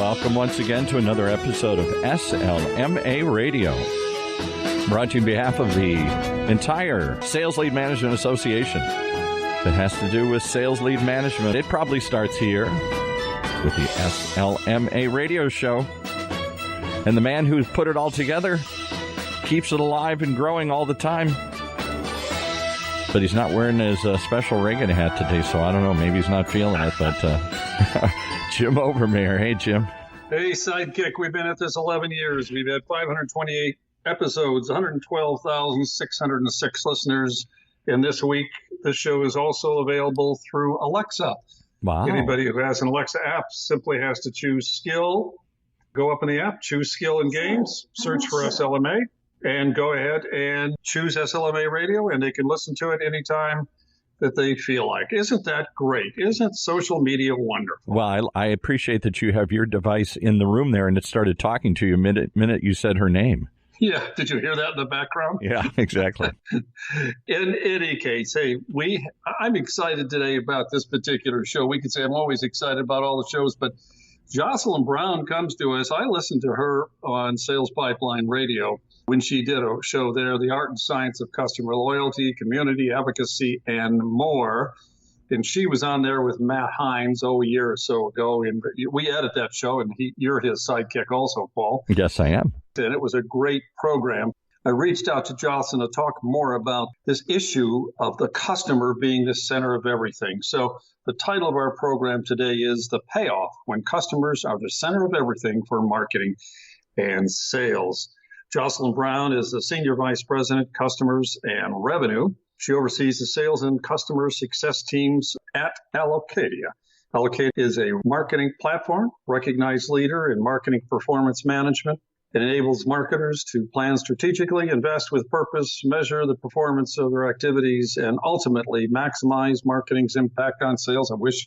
welcome once again to another episode of SLMA Radio. Brought to you on behalf of the entire Sales Lead Management Association that has to do with sales lead management. It probably starts here with the SLMA Radio Show. And the man who's put it all together keeps it alive and growing all the time. But he's not wearing his special Reagan hat today, so I don't know. Maybe he's not feeling it, but Jim Overmeyer. Hey, Jim. Hey, Sidekick. We've been at this 11 years. We've had 528 episodes, 112,606 listeners. And this week, the show is also available through Alexa. Wow. Anybody who has an Alexa app simply has to choose skill, go up in the app, choose skill and games, search for SLMA, and go ahead and choose SLMA Radio, and they can listen to it anytime that they feel like. Isn't that great? Isn't social media wonderful? Well, I appreciate that you have your device in the room there, and it started talking to you the minute you said her name. Yeah. Did you hear that in the background? Yeah, exactly. In any case, hey, I'm excited today about this particular show. We could say I'm always excited about all the shows, but Jocelyn Brown comes to us. I listened to her on Sales Pipeline Radio when she did a show there, The Art and Science of Customer Loyalty, Community Advocacy, and more. And she was on there with Matt Hines, a year or so ago. And we edit that show, and you're his sidekick also, Paul. Yes, I am. And it was a great program. I reached out to Jocelyn to talk more about this issue of the customer being the center of everything. So the title of our program today is The Payoff, when customers are the center of everything for marketing and sales. Jocelyn Brown is the Senior Vice President, Customers and Revenue. She oversees the sales and customer success teams at Allocadia. Allocadia is a marketing platform, recognized leader in marketing performance management. It enables marketers to plan strategically, invest with purpose, measure the performance of their activities, and ultimately maximize marketing's impact on sales. I wish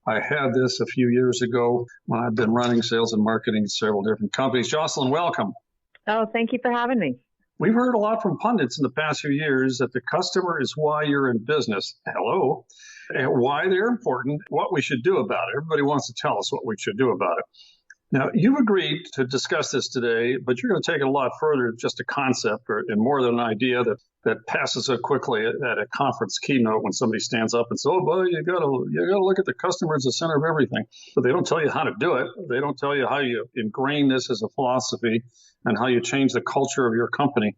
I had this a few years ago when I've been running sales and marketing at several different companies. Jocelyn, welcome. Oh, thank you for having me. We've heard a lot from pundits in the past few years that the customer is why you're in business. Hello. And why they're important, what we should do about it. Everybody wants to tell us what we should do about it. Now, you've agreed to discuss this today, but you're going to take it a lot further, just a concept and more than an idea that passes so quickly at a conference keynote when somebody stands up and says, oh, boy, you got to look at the customer as the center of everything. But they don't tell you how to do it. They don't tell you how you ingrain this as a philosophy and how you change the culture of your company.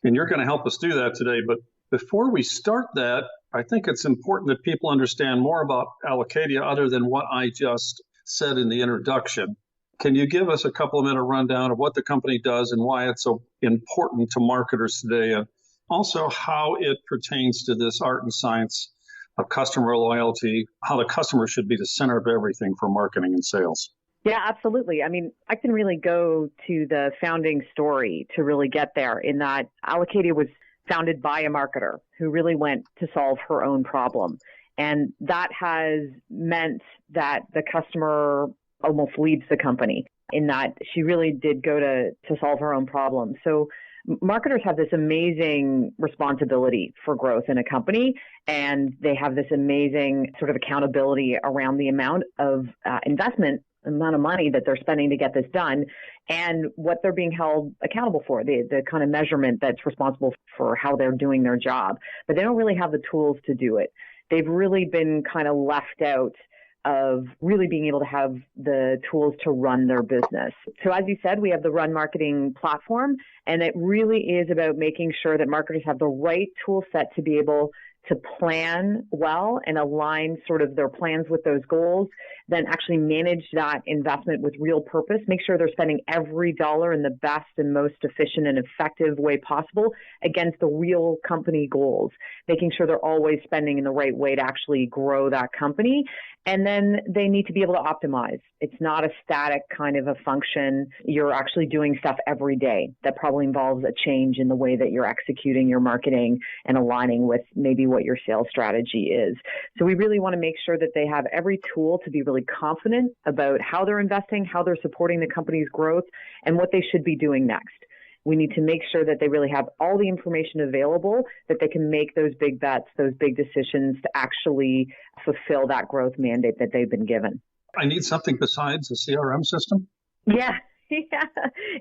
And you're going to help us do that today. But before we start that, I think it's important that people understand more about Allocadia other than what I just said in the introduction. Can you give us a couple of minute rundown of what the company does and why it's so important to marketers today, and also how it pertains to this art and science of customer loyalty, how the customer should be the center of everything for marketing and sales? Yeah, absolutely. I mean, I can really go to the founding story to really get there, in that Allocadia was founded by a marketer who really went to solve her own problem. And that has meant that the customer almost leads the company, in that she really did go to solve her own problem. So marketers have this amazing responsibility for growth in a company, and they have this amazing sort of accountability around the amount of amount of money that they're spending to get this done, and what they're being held accountable for, the kind of measurement that's responsible for how they're doing their job. But they don't really have the tools to do it. They've really been kind of left out of really being able to have the tools to run their business. So as you said, we have the Run Marketing platform, and it really is about making sure that marketers have the right tool set to be able to plan well and align sort of their plans with those goals, then actually manage that investment with real purpose, make sure they're spending every dollar in the best and most efficient and effective way possible against the real company goals, making sure they're always spending in the right way to actually grow that company. And then they need to be able to optimize. It's not a static kind of a function. You're actually doing stuff every day that probably involves a change in the way that you're executing your marketing and aligning with maybe what your sales strategy is. So we really want to make sure that they have every tool to be really confident about how they're investing, how they're supporting the company's growth, and what they should be doing next. We need to make sure that they really have all the information available, that they can make those big bets, those big decisions to actually fulfill that growth mandate that they've been given. I need something besides a CRM system? Yeah. Yeah,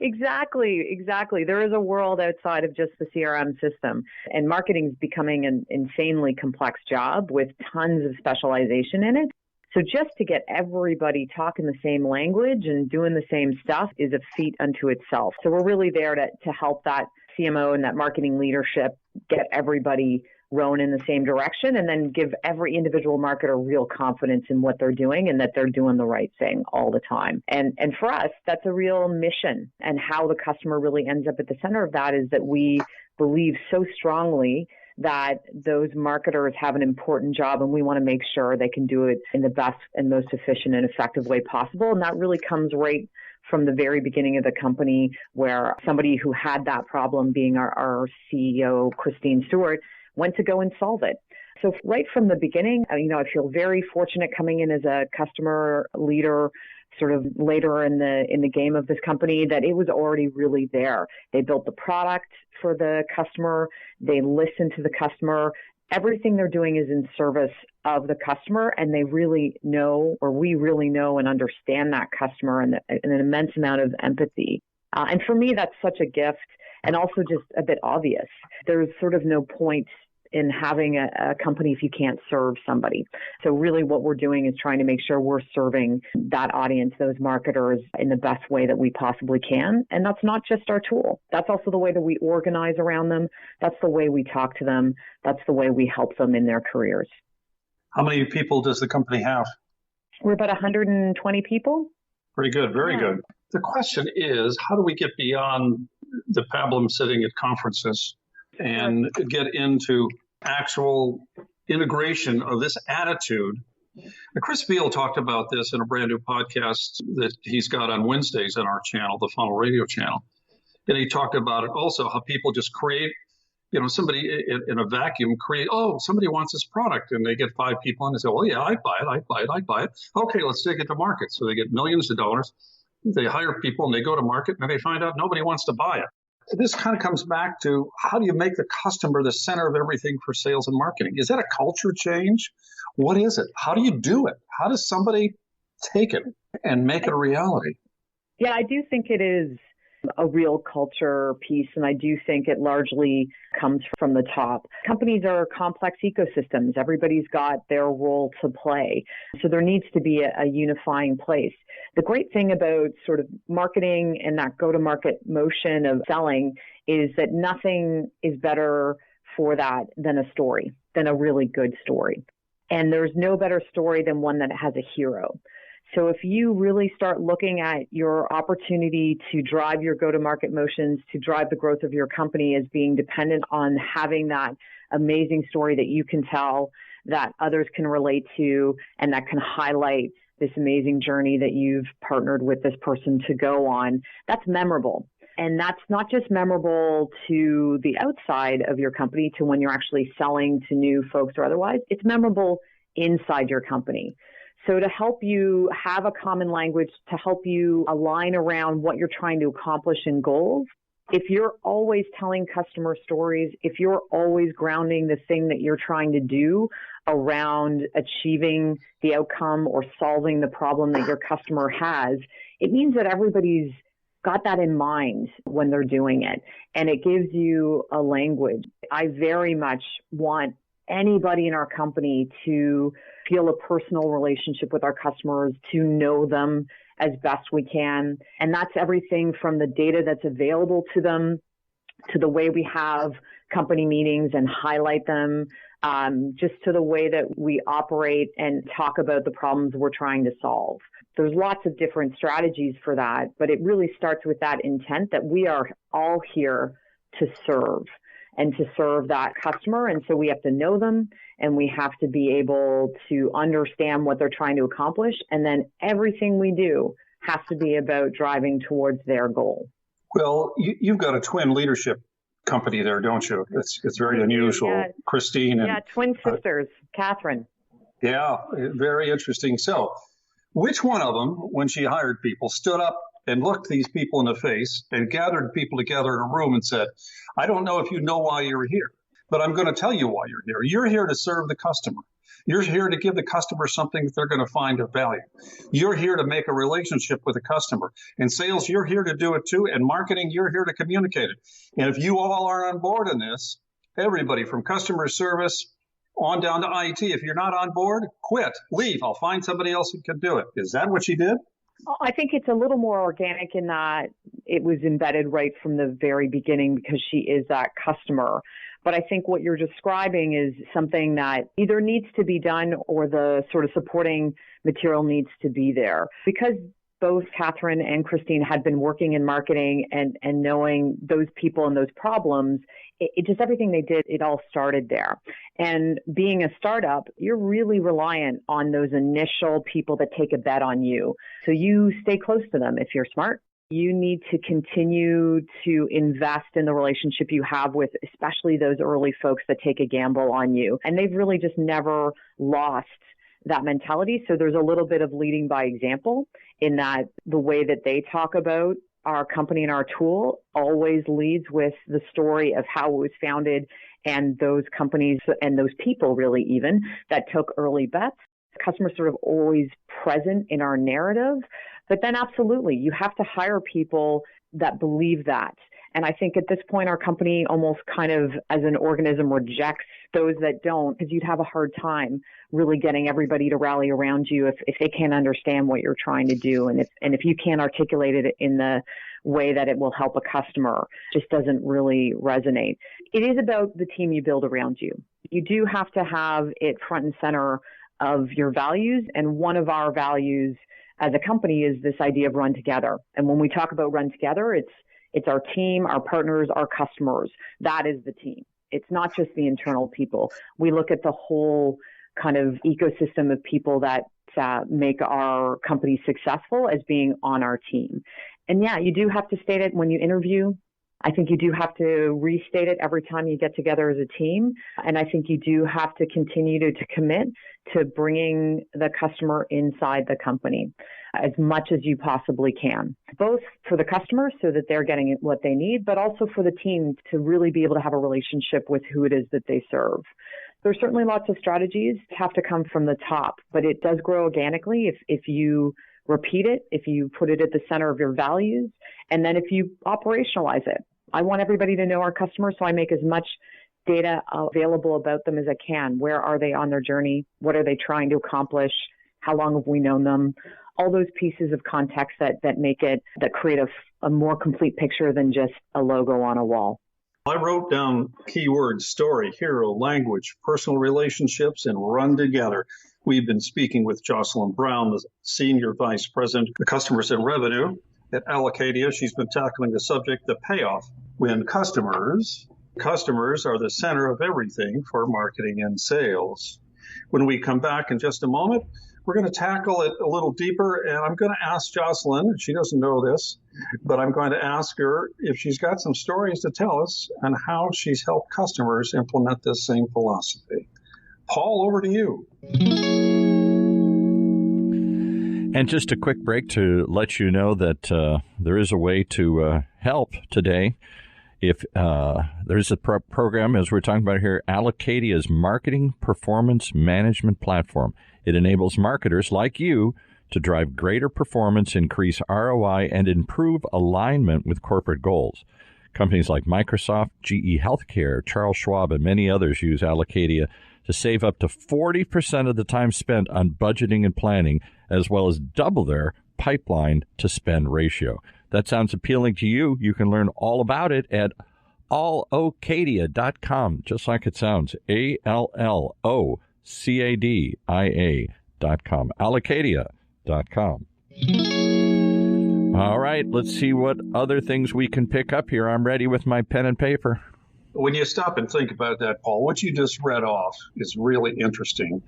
exactly. There is a world outside of just the CRM system, and marketing is becoming an insanely complex job with tons of specialization in it. So just to get everybody talking the same language and doing the same stuff is a feat unto itself. So we're really there to help that CMO and that marketing leadership get everybody rowing in the same direction, and then give every individual marketer real confidence in what they're doing and that they're doing the right thing all the time. And for us, that's a real mission. And how the customer really ends up at the center of that is that we believe so strongly that those marketers have an important job, and we want to make sure they can do it in the best and most efficient and effective way possible. And that really comes right from the very beginning of the company, where somebody who had that problem, being our CEO, Christine Stewart, went to go and solve it. So right from the beginning, I feel very fortunate coming in as a customer leader sort of later in the game of this company, that it was already really there. They built the product for the customer. They listened to the customer. Everything they're doing is in service of the customer, and they really know, or we really know and understand that customer, and an immense amount of empathy. And for me, that's such a gift, and also just a bit obvious. There's sort of no point in having a company if you can't serve somebody. So really what we're doing is trying to make sure we're serving that audience, those marketers, in the best way that we possibly can. And that's not just our tool. That's also the way that we organize around them. That's the way we talk to them. That's the way we help them in their careers. How many people does the company have? We're about 120 people. Very good. Very good. The question is, how do we get beyond the pablum sitting at conferences and get into actual integration of this attitude? Chris Beal talked about this in a brand new podcast that he's got on Wednesdays on our channel, the Funnel Radio channel. And he talked about it also, how people just create, somebody in a vacuum somebody wants this product, and they get 5 people and they say, well, yeah, I'd buy it. Okay, let's take it to market. So they get millions of dollars. They hire people and they go to market, and they find out nobody wants to buy it. This kind of comes back to, how do you make the customer the center of everything for sales and marketing? Is that a culture change? What is it? How do you do it? How does somebody take it and make it a reality? Yeah, I do think it is a real culture piece, and I do think it largely comes from the top. Companies are complex ecosystems. Everybody's got their role to play. So there needs to be a unifying place. The great thing about sort of marketing and that go-to-market motion of selling is that nothing is better for that than a story, than a really good story. And there's no better story than one that has a hero. So if you really start looking at your opportunity to drive your go-to-market motions, to drive the growth of your company as being dependent on having that amazing story that you can tell, that others can relate to, and that can highlight this amazing journey that you've partnered with this person to go on, that's memorable. And that's not just memorable to the outside of your company, to when you're actually selling to new folks or otherwise, it's memorable inside your company. So to help you have a common language, to help you align around what you're trying to accomplish in goals, if you're always telling customer stories, if you're always grounding the thing that you're trying to do around achieving the outcome or solving the problem that your customer has, it means that everybody's got that in mind when they're doing it. And it gives you a language. I very much want anybody in our company to feel a personal relationship with our customers, to know them as best we can. And that's everything from the data that's available to them, to the way we have company meetings and highlight them, just to the way that we operate and talk about the problems we're trying to solve. There's lots of different strategies for that, but it really starts with that intent that we are all here to serve and to serve that customer. And so we have to know them, and we have to be able to understand what they're trying to accomplish. And then everything we do has to be about driving towards their goal. Well, you've got a twin leadership company there, don't you? It's very unusual. Yeah. Christine. And twin sisters, Catherine. Yeah, very interesting. So which one of them, when she hired people, stood up and looked these people in the face and gathered people together in a room and said, I don't know if you know why you're here, but I'm going to tell you why you're here. You're here to serve the customer. You're here to give the customer something that they're going to find of value. You're here to make a relationship with the customer. In sales, you're here to do it too. And marketing, you're here to communicate it. And if you all are on board in this, everybody from customer service on down to IT, if you're not on board, quit, leave. I'll find somebody else who can do it. Is that what she did? I think it's a little more organic in that it was embedded right from the very beginning because she is that customer. But I think what you're describing is something that either needs to be done or the sort of supporting material needs to be there. Because both Catherine and Christine had been working in marketing and knowing those people and those problems, it just everything they did, it all started there. And being a startup, you're really reliant on those initial people that take a bet on you. So you stay close to them if you're smart. You need to continue to invest in the relationship you have with especially those early folks that take a gamble on you. And they've really just never lost that mentality. So there's a little bit of leading by example in that the way that they talk about our company and our tool always leads with the story of how it was founded and those companies and those people really even that took early bets. Customers sort of always present in our narrative. But then absolutely, you have to hire people that believe that. And I think at this point, our company almost kind of as an organism rejects those that don't, because you'd have a hard time really getting everybody to rally around you if they can't understand what you're trying to do. And if you can't articulate it in the way that it will help a customer, it just doesn't really resonate. It is about the team you build around you. You do have to have it front and center of your values. And one of our values as a company is this idea of run together. And when we talk about run together, it's our team, our partners, our customers. That is the team. It's not just the internal people. We look at the whole kind of ecosystem of people that make our company successful as being on our team. And yeah, you do have to state it when you interview. I think you do have to restate it every time you get together as a team. And I think you do have to continue to commit to bringing the customer inside the company as much as you possibly can, both for the customer so that they're getting what they need, but also for the team to really be able to have a relationship with who it is that they serve. There's certainly lots of strategies that have to come from the top, but it does grow organically if you repeat it, if you put it at the center of your values, and then if you operationalize it. I want everybody to know our customers, so I make as much data available about them as I can. Where are they on their journey? What are they trying to accomplish? How long have we known them? All those pieces of context that create a more complete picture than just a logo on a wall. I wrote down keywords: story, hero, language, personal relationships, and run together. We've been speaking with Jocelyn Brown, the Senior Vice President of Customers and Revenue at Allocadia. She's been tackling the subject, the payoff, when customers are the center of everything for marketing and sales. When we come back in just a moment, we're going to tackle it a little deeper, and I'm going to ask Jocelyn, she doesn't know this, but I'm going to ask her if she's got some stories to tell us on how she's helped customers implement this same philosophy. Paul, over to you. And just a quick break to let you know that there is a way to help today. If there's a program, as we're talking about here, Allocadia's Marketing Performance Management Platform. It enables marketers like you to drive greater performance, increase ROI, and improve alignment with corporate goals. Companies like Microsoft, GE Healthcare, Charles Schwab, and many others use Allocadia to save up to 40% of the time spent on budgeting and planning, as well as double their pipeline to spend ratio. That sounds appealing to you. You can learn all about it at allocadia.com, just like it sounds, ALLOCADIA.com, allocadia.com. All right, let's see what other things we can pick up here. I'm ready with my pen and paper. When you stop and think about that, Paul, what you just read off is really interesting.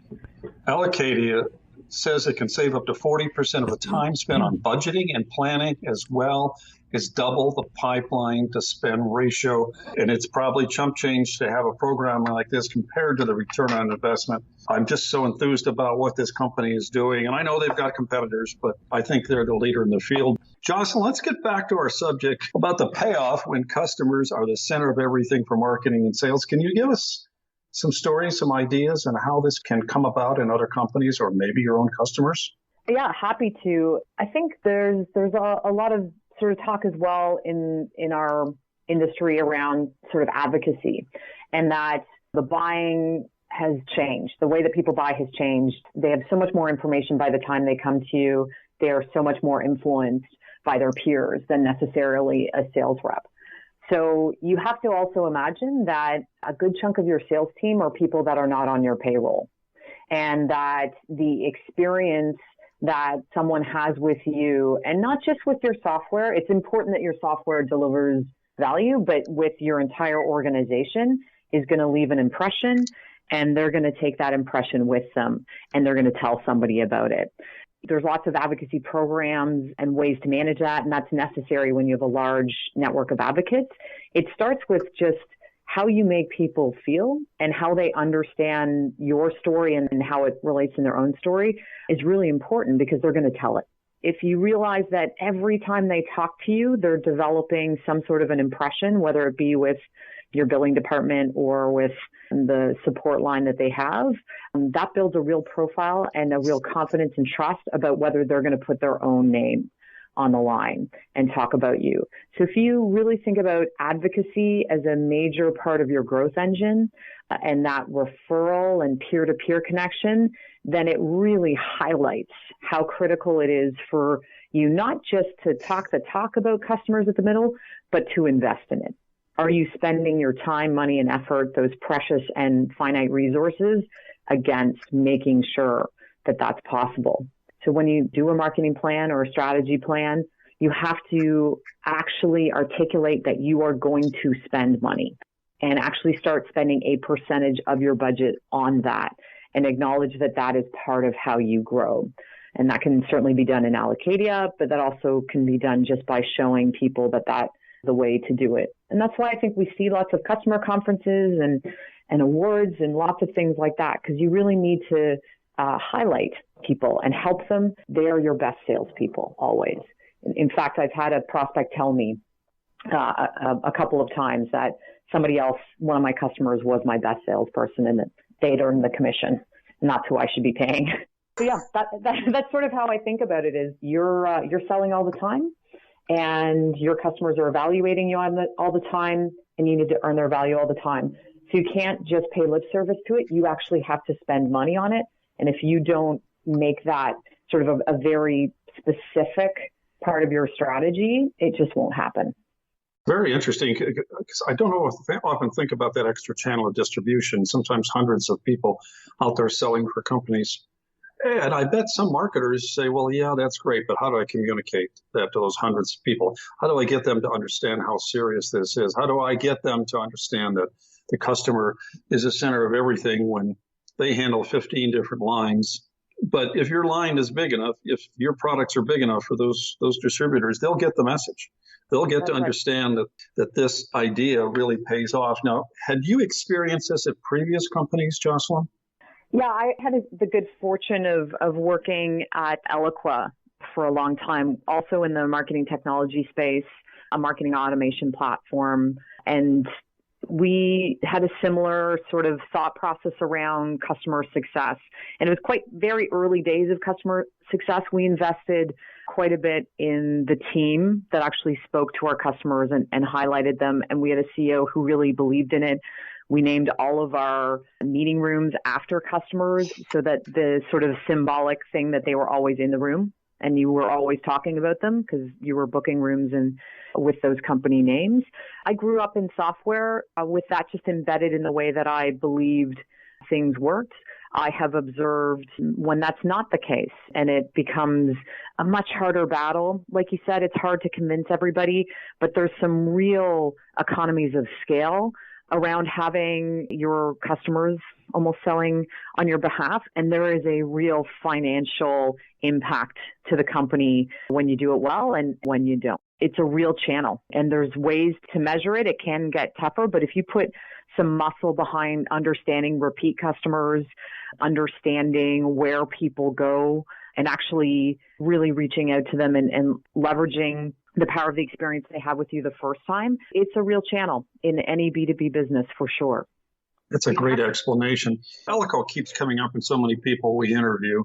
Allocadia says it can save up to 40% of the time spent on budgeting and planning, as well as double the pipeline to spend ratio. And it's probably chump change to have a program like this compared to the return on investment. I'm just so enthused about what this company is doing. And I know they've got competitors, but I think they're the leader in the field. Jocelyn, let's get back to our subject about the payoff when customers are the center of everything for marketing and sales. Can you give us some stories, some ideas on how this can come about in other companies or maybe your own customers? Yeah, happy to. I think there's a lot of sort of talk as well in our industry around sort of advocacy, and that the buying has changed. The way that people buy has changed. They have so much more information by the time they come to you. They are so much more influenced by their peers than necessarily a sales rep. So you have to also imagine that a good chunk of your sales team are people that are not on your payroll, and that the experience that someone has with you, and not just with your software, it's important that your software delivers value, but with your entire organization is going to leave an impression, and they're going to take that impression with them, and they're going to tell somebody about it. There's lots of advocacy programs and ways to manage that, and that's necessary when you have a large network of advocates. It starts with just how you make people feel and how they understand your story and how it relates in their own story is really important, because they're going to tell it. If you realize that every time they talk to you, they're developing some sort of an impression, whether it be with your billing department or with the support line that they have, that builds a real profile and a real confidence and trust about whether they're going to put their own name on the line and talk about you. So if you really think about advocacy as a major part of your growth engine and that referral and peer-to-peer connection, then it really highlights how critical it is for you not just to talk the talk about customers at the middle, but to invest in it. Are you spending your time, money, and effort, those precious and finite resources, against making sure that that's possible? So when you do a marketing plan or a strategy plan, you have to actually articulate that you are going to spend money and actually start spending a percentage of your budget on that, and acknowledge that that is part of how you grow. And that can certainly be done in Allocadia, but that also can be done just by showing people that that's the way to do it. And that's why I think we see lots of customer conferences and awards and lots of things like that, because you really need to highlight people and help them. They are your best salespeople always. In fact, I've had a prospect tell me a couple of times that somebody else, one of my customers, was my best salesperson, and that they'd earned the commission, and that's who I should be paying. So yeah, that's sort of how I think about it. Is you're selling all the time, and your customers are evaluating you all the time, and you need to earn their value all the time. So you can't just pay lip service to it. You actually have to spend money on it. And if you don't make that sort of a very specific part of your strategy, it just won't happen. Very interesting, because I don't know if I often think about that extra channel of distribution, sometimes hundreds of people out there selling for companies. And I bet some marketers say, well, yeah, that's great, but how do I communicate that to those hundreds of people? How do I get them to understand how serious this is? How do I get them to understand that the customer is the center of everything when they handle 15 different lines? But if your line is big enough, if your products are big enough for those distributors, they'll get the message. They'll get to understand that this idea really pays off. Now, had you experienced this at previous companies, Jocelyn? Yeah, I had the good fortune of working at Eloqua for a long time, also in the marketing technology space, a marketing automation platform. And we had a similar sort of thought process around customer success. And it was quite very early days of customer success. We invested quite a bit in the team that actually spoke to our customers and highlighted them. And we had a CEO who really believed in it. We named all of our meeting rooms after customers so that the sort of symbolic thing that they were always in the room and you were always talking about them because you were booking rooms and with those company names. I grew up in software with that just embedded in the way that I believed things worked. I have observed when that's not the case and it becomes a much harder battle. Like you said, it's hard to convince everybody, but there's some real economies of scale around having your customers almost selling on your behalf. And there is a real financial impact to the company when you do it well and when you don't. It's a real channel and there's ways to measure it. It can get tougher, but if you put some muscle behind understanding repeat customers, understanding where people go, and actually really reaching out to them and leveraging the power of the experience they have with you the first time, it's a real channel in any B2B business for sure. That's a great explanation. Eloqua keeps coming up in so many people we interview.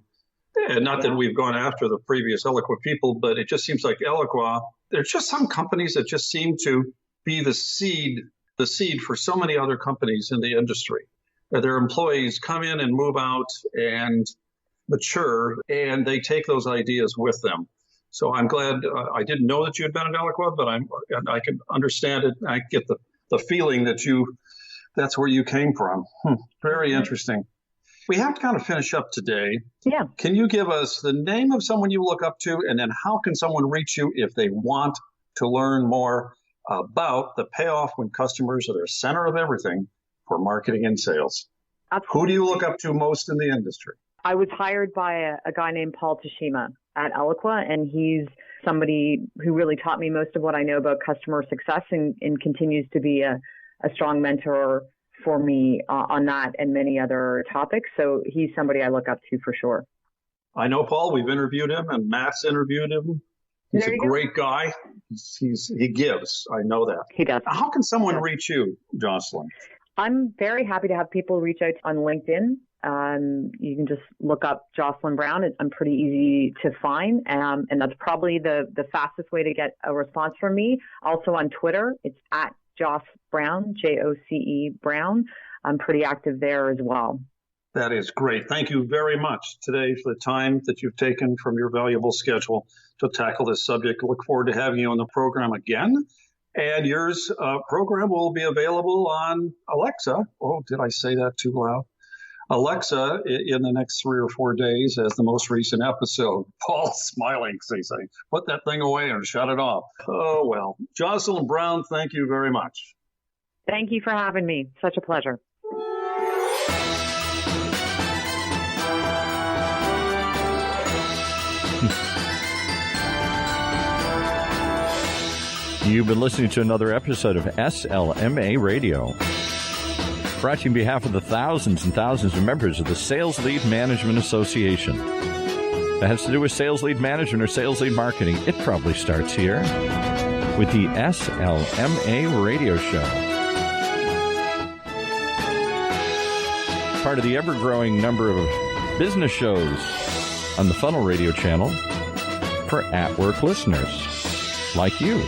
And not that we've gone after the previous Eloqua people, but it just seems like Eloqua, there's just some companies that just seem to be the seed for so many other companies in the industry. Their employees come in and move out and mature, and they take those ideas with them. So I'm glad. I didn't know that you had been at Eloqua, but I can understand it. I get the feeling that that's where you came from. Very interesting. We have to kind of finish up today. Yeah. Can you give us the name of someone you look up to, and then how can someone reach you if they want to learn more about the payoff when customers are the center of everything for marketing and sales? Absolutely. Who do you look up to most in the industry? I was hired by a guy named Paul Tashima at Eloqua, and he's somebody who really taught me most of what I know about customer success and continues to be a strong mentor for me on that and many other topics. So he's somebody I look up to for sure. I know Paul. We've interviewed him, and Matt's interviewed him. He's a great guy. He gives. I know that. He does. How can someone reach you, Jocelyn? I'm very happy to have people reach out on LinkedIn. You can just look up Jocelyn Brown. I'm pretty easy to find, and that's probably the fastest way to get a response from me. Also on Twitter, it's at Joce Brown, Joce Brown. I'm pretty active there as well. That is great. Thank you very much today for the time that you've taken from your valuable schedule to tackle this subject. Look forward to having you on the program again. And yours program will be available on Alexa. Oh, did I say that too loud? Alexa in the next 3 or 4 days as the most recent episode. Paul's smiling because he's saying, put that thing away and shut it off. Oh, well. Jocelyn Brown, thank you very much. Thank you for having me. Such a pleasure. You've been listening to another episode of SLMA Radio, brought to you on behalf of the thousands and thousands of members of the Sales Lead Management Association. That has to do with sales lead management or sales lead marketing. It probably starts here with the SLMA Radio Show. Part of the ever-growing number of business shows on the Funnel Radio channel for at-work listeners like you.